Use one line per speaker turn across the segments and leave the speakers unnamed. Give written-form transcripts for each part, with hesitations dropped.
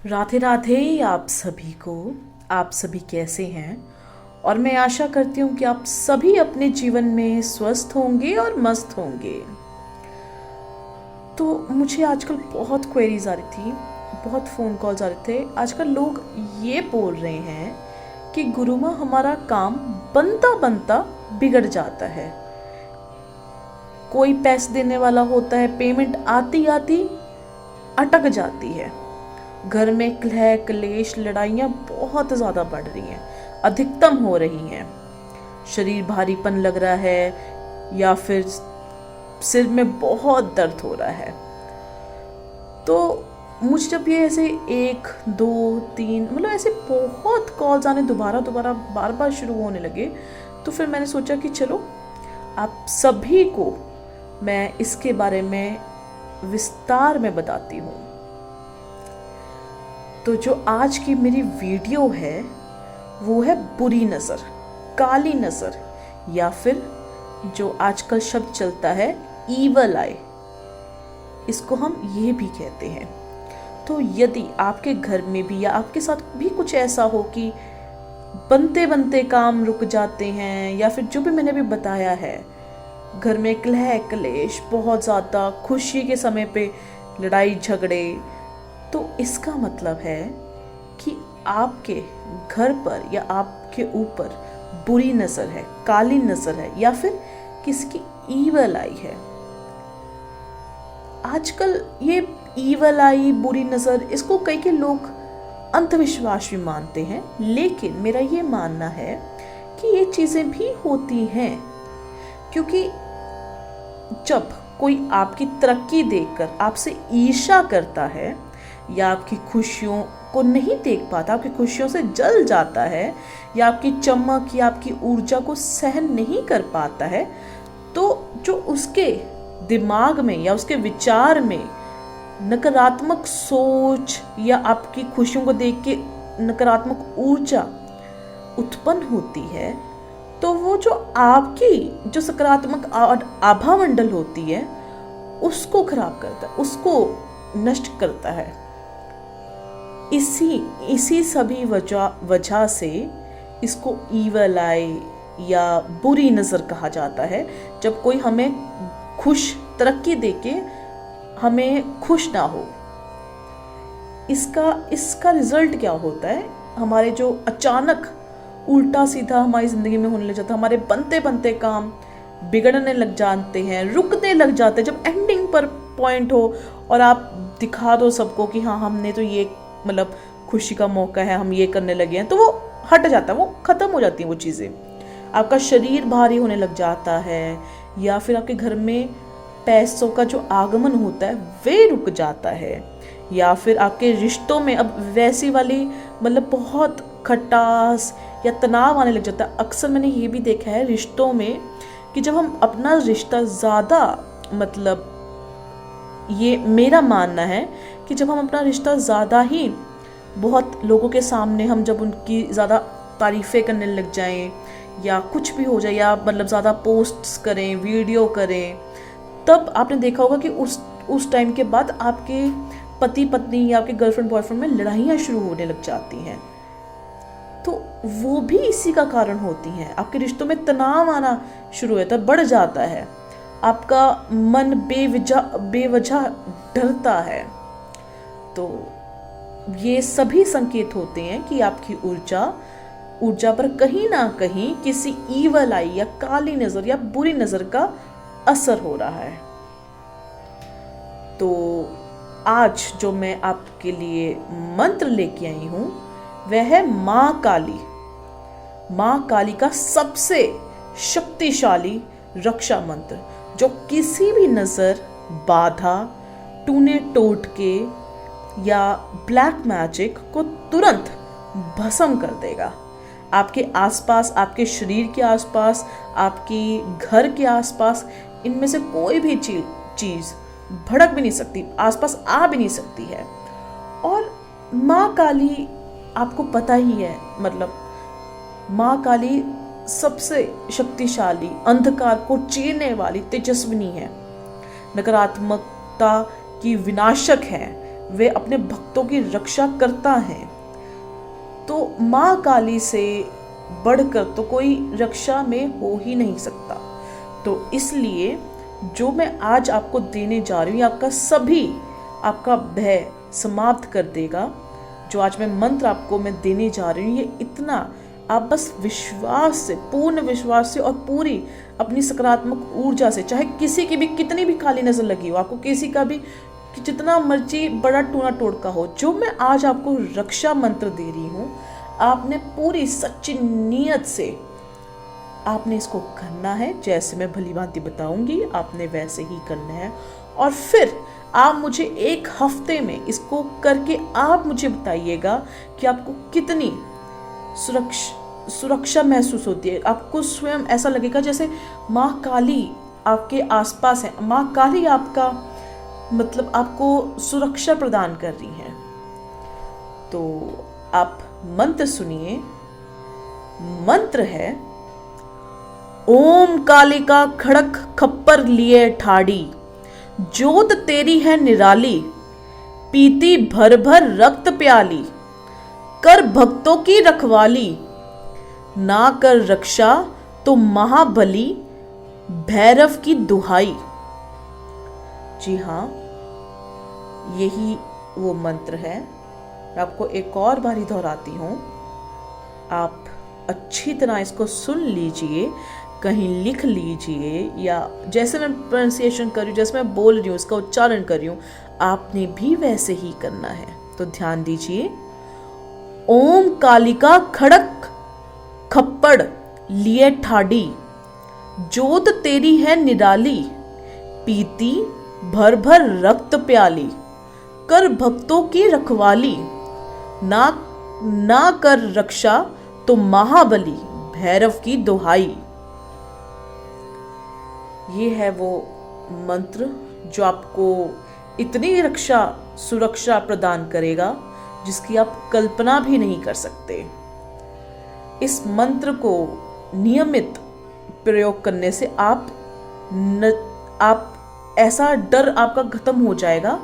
राधे राधे आप सभी को। आप सभी कैसे हैं? और मैं आशा करती हूँ कि आप सभी अपने जीवन में स्वस्थ होंगे और मस्त होंगे। तो मुझे आजकल बहुत क्वेरीज आ रही थी, बहुत फ़ोन कॉल्स आ रहे थे। आजकल लोग ये बोल रहे हैं कि गुरुमा हमारा काम बनता बनता बिगड़ जाता है। कोई पैसे देने वाला होता है, पेमेंट आती आती अटक जाती है। घर में कलह कलेश लड़ाइयाँ बहुत ज़्यादा बढ़ रही हैं, अधिकतम हो रही हैं। शरीर भारीपन लग रहा है या फिर सिर में बहुत दर्द हो रहा है। तो मुझे जब ये ऐसे 1 2 3 मतलब ऐसे बहुत कॉल्स आने दोबारा बार बार शुरू होने लगे, तो फिर मैंने सोचा कि चलो आप सभी को मैं इसके बारे में विस्तार में बताती हूँ। तो जो आज की मेरी वीडियो है वो है बुरी नज़र, काली नज़र, या फिर जो आजकल शब्द चलता है ईवल आई, इसको हम ये भी कहते हैं। तो यदि आपके घर में भी या आपके साथ भी कुछ ऐसा हो कि बनते बनते काम रुक जाते हैं, या फिर जो भी मैंने अभी बताया है, घर में कलह कलेश बहुत ज़्यादा, खुशी के समय पे लड़ाई झगड़े, तो इसका मतलब है कि आपके घर पर या आपके ऊपर बुरी नज़र है, काली नज़र है, या फिर किसी की ईवल आई है। आजकल ये ईवल आई, बुरी नज़र, इसको कई के लोग अंधविश्वास भी मानते हैं, लेकिन मेरा ये मानना है कि ये चीज़ें भी होती हैं। क्योंकि जब कोई आपकी तरक्की देखकर आपसे ईर्ष्या करता है या आपकी खुशियों को नहीं देख पाता, आपकी खुशियों से जल जाता है, या आपकी चमक या आपकी ऊर्जा को सहन नहीं कर पाता है, तो जो उसके दिमाग में या उसके विचार में नकारात्मक सोच या आपकी खुशियों को देख के नकारात्मक ऊर्जा उत्पन्न होती है, तो वो जो आपकी जो सकारात्मक आभा मंडल होती है उसको खराब करता है, उसको नष्ट करता है। इसी सभी वजह से इसको ईवल आई या बुरी नज़र कहा जाता है। जब कोई हमें खुश तरक्की देके हमें खुश ना हो, इसका रिजल्ट क्या होता है? हमारे जो अचानक उल्टा सीधा हमारी ज़िंदगी में होने लग जाता है, हमारे बनते बनते काम बिगड़ने लग जाते हैं, रुकने लग जाते हैं। जब एंडिंग पर पॉइंट हो और आप दिखा दो सबको कि हाँ हमने तो ये मतलब खुशी का मौका है, हम ये करने लगे हैं, तो वो हट जाता है, वो ख़त्म हो जाती हैं वो चीज़ें। आपका शरीर भारी होने लग जाता है, या फिर आपके घर में पैसों का जो आगमन होता है वे रुक जाता है, या फिर आपके रिश्तों में अब वैसी वाली मतलब बहुत खटास या तनाव आने लग जाता है। अक्सर मैंने ये भी देखा है रिश्तों में कि जब हम अपना रिश्ता ज़्यादा मतलब, ये मेरा मानना है कि जब हम अपना रिश्ता ज़्यादा ही बहुत लोगों के सामने हम जब उनकी ज़्यादा तारीफ़ें करने लग जाएं, या कुछ भी हो जाए, या मतलब ज़्यादा पोस्ट्स करें, वीडियो करें, तब आपने देखा होगा कि उस टाइम के बाद आपके पति पत्नी या आपके गर्लफ्रेंड बॉयफ्रेंड में लड़ाइयाँ शुरू होने लग जाती हैं। तो वो भी इसी का कारण होती हैं। आपके रिश्तों में तनाव आना शुरू होता है, बढ़ जाता है, आपका मन बेवजह डरता है। तो ये सभी संकेत होते हैं कि आपकी ऊर्जा पर कहीं ना कहीं किसी ईवल आई या काली नज़र या बुरी नज़र का असर हो रहा है। तो आज जो मैं आपके लिए मंत्र लेके आई हूँ वह है माँ काली। माँ काली का सबसे शक्तिशाली रक्षा मंत्र, जो किसी भी नज़र, बाधा, टूने टोटके या ब्लैक मैजिक को तुरंत भस्म कर देगा। आपके आसपास, आपके शरीर के आसपास, आपकी घर के आसपास, इनमें से कोई भी चीज़ भड़क भी नहीं सकती, आसपास आ भी नहीं सकती है। और माँ काली आपको पता ही है, मतलब माँ काली सबसे शक्तिशाली, अंधकार को चीरने वाली तेजस्विनी है, नकारात्मकता की विनाशक है, वे अपने भक्तों की रक्षा करता है। तो माँ काली से बढ़कर तो कोई रक्षा में हो ही नहीं सकता। तो इसलिए जो मैं आज आपको देने जा रही हूँ, आपका सभी आपका भय समाप्त कर देगा। जो आज मैं मंत्र आपको मैं देने जा रही हूँ, ये इतना आप बस विश्वास से, पूर्ण विश्वास से और पूरी अपनी सकारात्मक ऊर्जा से, चाहे किसी की भी कितनी भी काली नजर लगी हो, आपको किसी का भी जितना मर्जी बड़ा टूना टोटका हो, जो मैं आज आपको रक्षा मंत्र दे रही हूँ, आपने पूरी सच्ची नीयत से आपने इसको करना है। जैसे मैं भली भांति बताऊंगी आपने वैसे ही करना है। और फिर आप मुझे 1 हफ्ते में इसको करके आप मुझे बताइएगा कि आपको कितनी सुरक्षा महसूस होती है। आपको स्वयं ऐसा लगेगा जैसे माँ काली आपके आसपास है, माँ काली आपका मतलब आपको सुरक्षा प्रदान कर रही है। तो आप मंत्र सुनिए। मंत्र है, ओम कालिका खड़क खप्पर लिए ठाड़ी, जोत तेरी है निराली, पीती भर भर रक्त प्याली, कर भक्तों की रखवाली, ना कर रक्षा तो महाबली, भैरव की दुहाई। जी हाँ, यही वो मंत्र है। मैं आपको एक और बारी दोहराती हूँ, आप अच्छी तरह इसको सुन लीजिए, कहीं लिख लीजिए, या जैसे मैं प्रोनाउंसिएशन कर रही हूँ, जैसे मैं बोल रही हूँ, इसका उच्चारण कर रही हूँ, आपने भी वैसे ही करना है। तो ध्यान दीजिए। ओम कालिका खड़क खप्पड़ लिए ठाडी, जोत तेरी है निराली, पीती भर भर रक्त प्याली, कर भक्तों की रखवाली, ना कर रक्षा तो महाबली, भैरव की दुहाई। ये है वो मंत्र जो आपको इतनी रक्षा सुरक्षा प्रदान करेगा जिसकी आप कल्पना भी नहीं कर सकते। इस मंत्र को नियमित प्रयोग करने से आप ऐसा डर आपका खत्म हो जाएगा,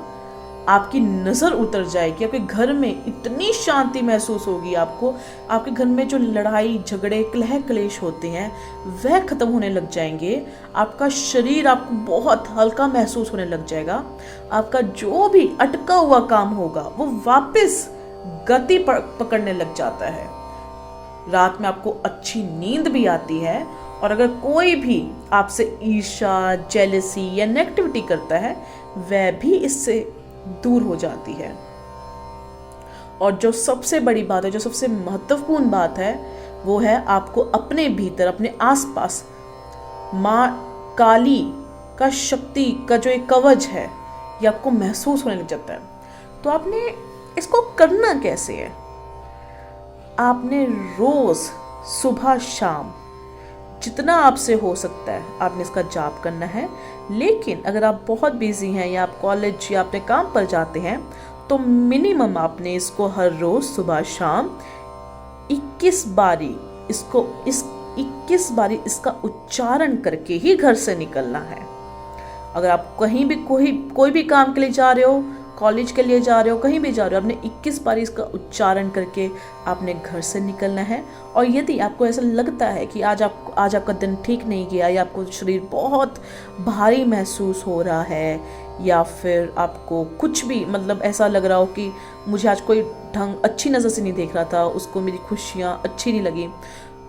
आपकी नजर उतर जाएगी, आपके घर में इतनी शांति महसूस होगी आपको, आपके घर में जो लड़ाई झगड़े कलह क्लेश होते हैं वह खत्म होने लग जाएंगे, आपका शरीर आपको बहुत हल्का महसूस होने लग जाएगा, आपका जो भी अटका हुआ काम होगा वो वापस गति पकड़ने लग जाता है। रात में आपको अच्छी नींद भी आती है, और अगर कोई भी आपसे ईर्ष्या, जेलसी या नेगेटिविटी करता है वह भी इससे दूर हो जाती है। और जो सबसे बड़ी बात है, जो सबसे महत्वपूर्ण बात है, वो है आपको अपने भीतर, अपने आसपास माँ काली का शक्ति का जो एक कवच है ये आपको महसूस होने लग जाता है। तो आपने इसको करना कैसे है? आपने रोज सुबह शाम जितना आपसे हो सकता है आपने इसका जाप करना है। लेकिन अगर आप बहुत बिजी हैं या आप कॉलेज या अपने काम पर जाते हैं तो मिनिमम आपने इसको हर रोज सुबह शाम 21 बारी इसका उच्चारण करके ही घर से निकलना है। अगर आप कहीं भी कोई भी काम के लिए जा रहे हो, कॉलेज के लिए जा रहे हो, कहीं भी जा रहे हो, आपने 21 बार इसका उच्चारण करके आपने घर से निकलना है। और यदि आपको ऐसा लगता है कि आज आपका दिन ठीक नहीं गया, या आपको शरीर बहुत भारी महसूस हो रहा है, या फिर आपको कुछ भी मतलब ऐसा लग रहा हो कि मुझे आज कोई ढंग अच्छी नज़र से नहीं देख रहा था, उसको मेरी खुशियाँ अच्छी नहीं लगी,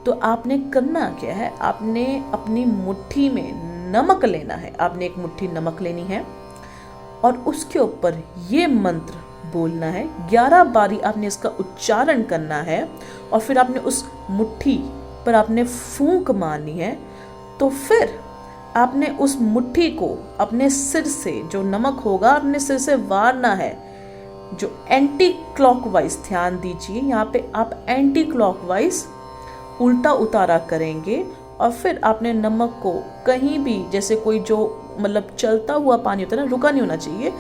तो आपने करना क्या है? आपने अपनी मुट्ठी में नमक लेना है। आपने एक मुट्ठी नमक लेनी है और उसके ऊपर ये मंत्र बोलना है। 11 बारी आपने इसका उच्चारण करना है और फिर आपने उस मुट्ठी पर आपने फूंक मारनी है। तो फिर आपने उस मुट्ठी को अपने सिर से, जो नमक होगा अपने सिर से वारना है, जो एंटी क्लॉकवाइज, ध्यान दीजिए यहाँ पे आप एंटी क्लॉकवाइज उल्टा उतारा करेंगे। और फिर आपने नमक को कहीं भी, जैसे कोई जो मतलब चलता हुआ पानी होता है ना, रुका नहीं होना चाहिए,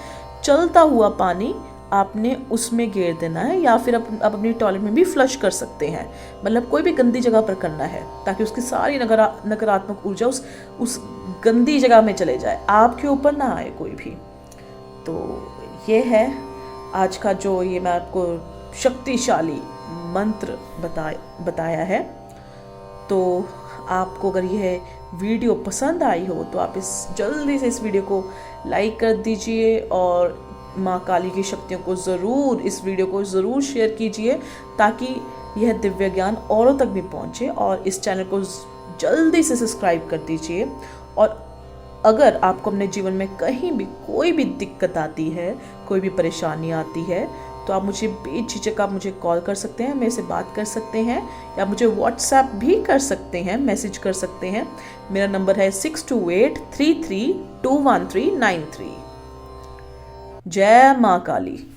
चलता हुआ पानी आपने उसमें घेर देना है, या फिर आप अपनी टॉयलेट में भी फ्लश कर सकते हैं। मतलब कोई भी गंदी जगह पर करना है ताकि उसकी सारी नकारात्मक ऊर्जा उस गंदी जगह में चले जाए, आपके ऊपर ना आए कोई भी। तो ये है आज का जो ये मैं आपको शक्तिशाली मंत्र बताया है, तो आपको अगर यह वीडियो पसंद आई हो तो आप जल्दी से इस वीडियो को लाइक कर दीजिए और माँ काली की शक्तियों को ज़रूर, इस वीडियो को ज़रूर शेयर कीजिए ताकि यह दिव्य ज्ञान औरों तक भी पहुँचे। और इस चैनल को जल्दी से सब्सक्राइब कर दीजिए। और अगर आपको अपने जीवन में कहीं भी कोई भी दिक्कत आती है, कोई भी परेशानी आती है, तो आप मुझे बेझिझक आप मुझे कॉल कर सकते हैं, मेरे से बात कर सकते हैं, या मुझे व्हाट्सएप भी कर सकते हैं, मैसेज कर सकते हैं। मेरा नंबर है 6283321393। जय माँ काली।